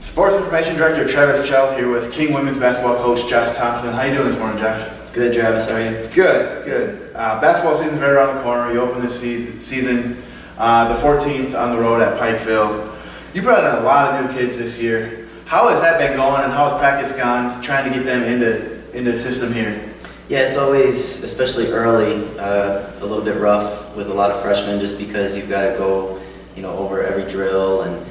Sports Information Director Travis Chell here with King Women's Basketball Coach Josh Thompson. How you doing this morning, Josh? Good, Travis. How are you? Good, good. Basketball season's right around the corner. You open this season the 14th on the road at Pikeville. You brought in a lot of new kids this year. How has that been going, and how has practice gone trying to get them into the system here? Yeah, it's always, especially early, a little bit rough with a lot of freshmen just because you've got to go, over every drill and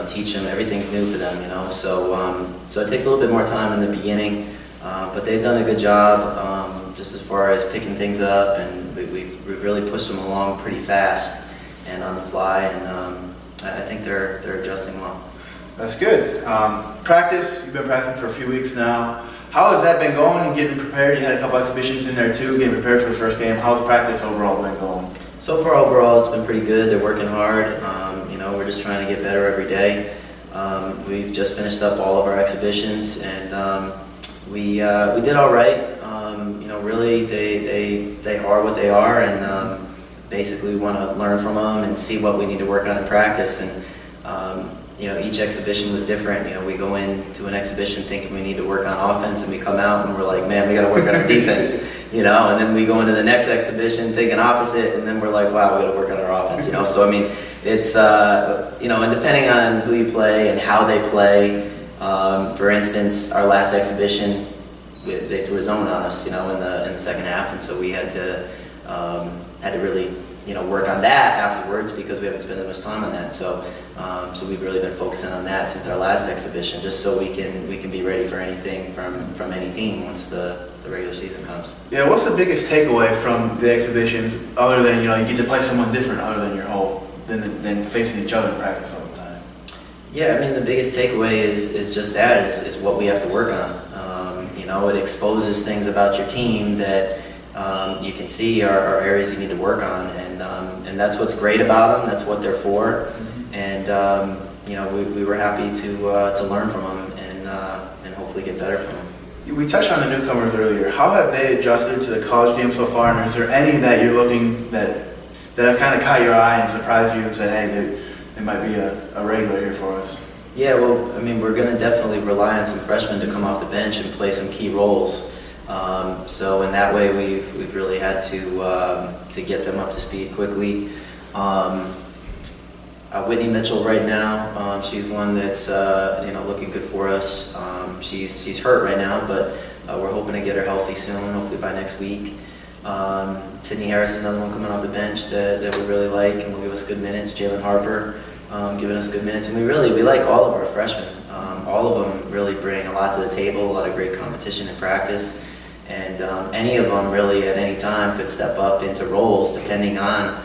teach them. Everything's new for them, So it takes a little bit more time in the beginning, but they've done a good job just as far as picking things up, and we've really pushed them along pretty fast and on the fly, and I think they're adjusting well. That's good. Practice, you've been practicing for a few weeks now. How has that been going and getting prepared? You had a couple exhibitions in there too, getting prepared for the first game. How's practice overall been going? So far overall it's been pretty good. They're working hard. We're just trying to get better every day. We've just finished up all of our exhibitions, and we did all right. Really they are what they are, and basically we want to learn from them and see what we need to work on in practice. And each exhibition was different. We go into an exhibition thinking we need to work on offense, and we come out and we're like, man, we got to work on our defense, and then we go into the next exhibition thinking opposite, and then we're like, wow, we got to work on our offense, So, it's, and depending on who you play and how they play, for instance, our last exhibition, they threw a zone on us, in the second half, and so we had to really, work on that afterwards because we haven't spent that much time on that. So we've really been focusing on that since our last exhibition, just so we can be ready for anything from any team once the regular season comes. Yeah, what's the biggest takeaway from the exhibitions, other than you get to play someone different, other than your whole than facing each other in practice all the time? Yeah, the biggest takeaway is just that is what we have to work on. It exposes things about your team that you can see are areas you need to work on, and that's what's great about them. That's what they're for, and we were happy to learn from them and hopefully get better from them. We touched on the newcomers earlier. How have they adjusted to the college game so far, and is there any that you're looking that have kind of caught your eye and surprised you and said, hey, they might be a regular here for us? Yeah, well, we're going to definitely rely on some freshmen to come off the bench and play some key roles. So in that way, we've really had to get them up to speed quickly. Whitney Mitchell right now, she's one that's looking good for us. She's hurt right now, but we're hoping to get her healthy soon, hopefully by next week. Sydney Harris is another one coming off the bench that we really like and will give us good minutes. Jalen Harper giving us good minutes, and we like all of our freshmen. All of them really bring a lot to the table, a lot of great competition in practice. And any of them really at any time could step up into roles depending on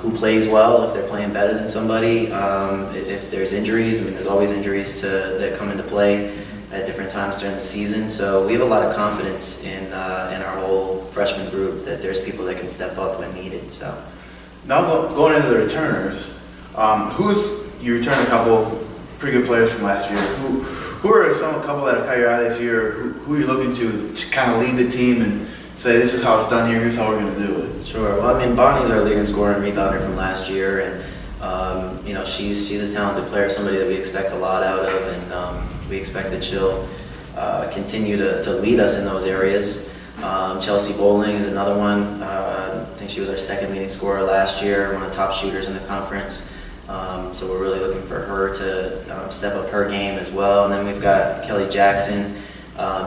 who plays well, if they're playing better than somebody, if there's injuries. There's always injuries that come into play at different times during the season. So we have a lot of confidence in our whole freshman group that there's people that can step up when needed. So now going into the returners, you returned a couple pretty good players from last year. Who are a couple that have caught your eye this year? Who are you looking to kind of lead the team and say, this is how it's done here, here's how we're going to do it? Sure. Well, Bonnie's our leading scorer and rebounder from last year, and she's a talented player, somebody that we expect a lot out of, and we expect that she'll continue to lead us in those areas. Chelsea Bowling is another one. I think she was our second leading scorer last year, one of the top shooters in the conference. So we're really looking for her to step up her game as well. And then we've got Kelly Jackson,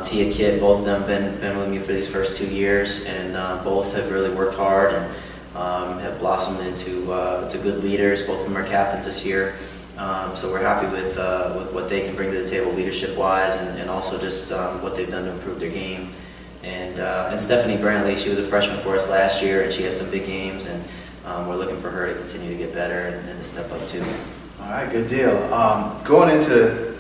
Tia Kitt, both of them been with me for these first 2 years, and both have really worked hard and have blossomed into good leaders. Both of them are captains this year. So we're happy with what they can bring to the table leadership-wise, and also just what they've done to improve their game. And Stephanie Brantley, she was a freshman for us last year, and she had some big games, and we're looking for her to continue to get better and to step up too. All right, good deal. Going into,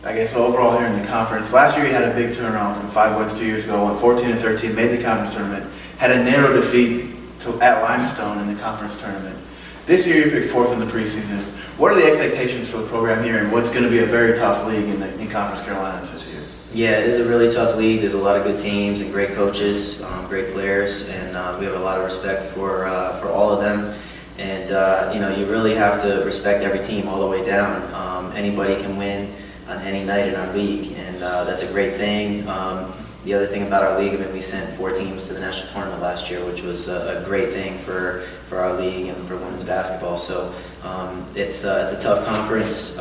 I guess, overall here in the conference, last year you had a big turnaround from 5 wins 2 years ago, went 14-13, made the conference tournament, had a narrow defeat at Limestone in the conference tournament. This year you picked 4th in the preseason. What are the expectations for the program here, and what's going to be a very tough league in Conference Carolinas this year? Yeah, it is a really tough league. There's a lot of good teams and great coaches, great players, and we have a lot of respect for all of them. And you really have to respect every team all the way down. Anybody can win on any night in our league, and that's a great thing. The other thing about our league, I mean, we sent 4 teams to the national tournament last year, which was a great thing for our league and for women's basketball. So it's a tough conference.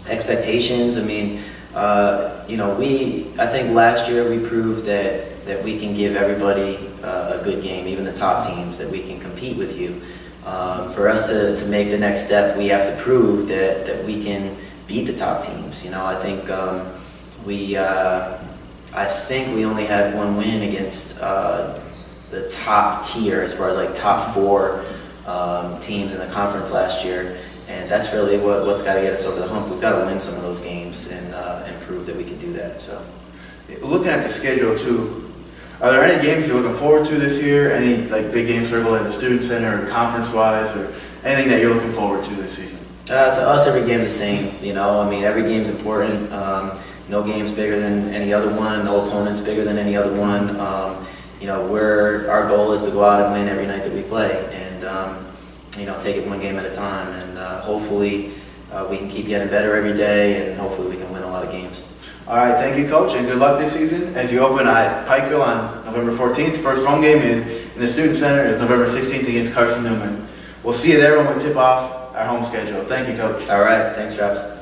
Expectations, I mean, I think last year we proved that we can give everybody a good game, even the top teams, that we can compete with you. For us to make the next step, we have to prove that we can beat the top teams. I think we only had 1 win against the top tier, as far as like top 4 teams in the conference last year, and that's really what's got to get us over the hump. We've got to win some of those games and prove that we can do that. So, looking at the schedule too, are there any games you're looking forward to this year? Any like big games circled at the student center, or conference-wise, or anything that you're looking forward to this season? To us, every game's the same. Every game's important. No game's bigger than any other one. No opponent's bigger than any other one. Our goal is to go out and win every night that we play, and take it 1 game at a time. And hopefully, we can keep getting better every day, and hopefully, we can win a lot of games. All right, thank you, Coach, and good luck this season as you open at Pikeville on November 14th. First home game in the Student Center is November 16th against Carson Newman. We'll see you there when we tip off our home schedule. Thank you, Coach. All right, thanks, Travis.